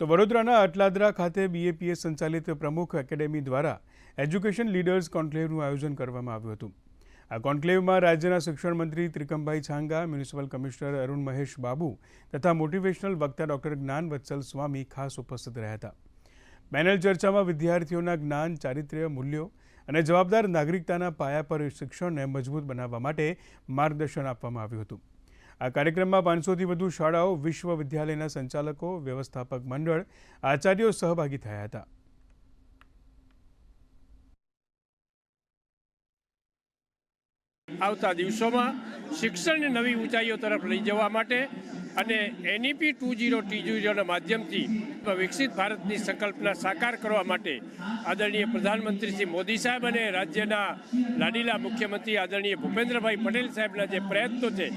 તો વડોદરાના અટલાદરા ખાતે BAPS સંચાલિત પ્રમુખ એકેડેમી દ્વારા એજ્યુકેશન લીડર્સ કોન્ક્લેવનું આયોજન કરવામાં આવ્યું હતું। આ કોન્ક્લેવમાં રાજ્યના શિક્ષણ મંત્રી ત્રિકમભાઈ છાંગા, મ્યુનિસિપલ કમિશનર અરુણ મહેશ બાબુ તથા મોટિવેશનલ વક્તા ડૉક્ટર જ્ઞાન વત્સલ સ્વામી ખાસ ઉપસ્થિત રહ્યા હતા। પેનલ ચર્ચામાં વિદ્યાર્થીઓના જ્ઞાન, ચારિત્ર્ય, મૂલ્યો અને જવાબદાર નાગરિકતાના પાયા પર શિક્ષણને મજબૂત બનાવવા માટે માર્ગદર્શન આપવામાં આવ્યું હતું। આ કાર્યક્રમમાં 500થી વધુ શાળાઓ, વિશ્વવિદ્યાલયના સંચાલકો, વ્યવસ્થાપક મંડળ, આચાર્યો સહભાગી થયા હતા। આવતા દિવસોમાં શિક્ષણને નવી ઊંચાઈઓ તરફ લઈ જવા માટે અને NEP 2020ના માધ્યમથી વિકસિત ભારતની સંકલ્પના સાકાર કરવા માટે આદરણીય પ્રધાનમંત્રી શ્રી મોદી સાહેબ અને રાજ્યના લાડીલા મુખ્યમંત્રી આદરણીય ભૂપેન્દ્રભાઈ પટેલ સાહેબના જે પ્રયત્નો છે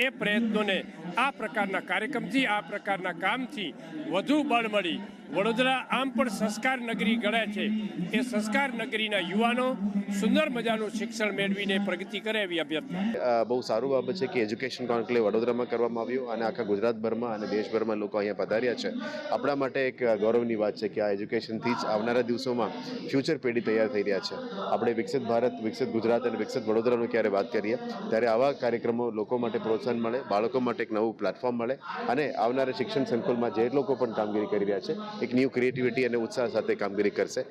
એ પ્રયત્નોને આ પ્રકારના કાર્યક્રમથી, આ પ્રકારના કામથી વધુ બળ મળી વડોદરા આમ પણ સંસ્કાર નગરી ગણાય છે, એ સંસ્કાર નગરીના યુવાનો સુંદર મજાનું શિક્ષણ મેળવીને પ્રગતિ કરે એવી અભ્યર્થના। બહુ સારું બાબત છે કે એજ્યુકેશન કોન્ક્લેવ વડોદરામાં કરવામાં આવ્યું અને આખા ગુજરાતભરમાં અને દેશભરમાં લોકો અહીંયા પધાર્યા છે। આપણા માટે એક ગૌરવની વાત છે કે આ એજ્યુકેશનથી જ આવનારા દિવસોમાં ફ્યુચર પેઢી તૈયાર થઈ રહ્યા છે। આપણે વિકસિત ભારત, વિકસિત ગુજરાત અને વિકસિત વડોદરાનું ક્યારે વાત કરીએ ત્યારે આવા કાર્યક્રમો લોકો માટે પ્રોત્સાહન મળે, બાળકો માટે એક નવું પ્લેટફોર્મ મળે અને આવનારા શિક્ષણ સંકુલમાં જે લોકો પણ કામગીરી કરી રહ્યા છે એક ન્યૂ ક્રિએટિવિટી અને ઉત્સાહ સાથે કામગીરી કરશે।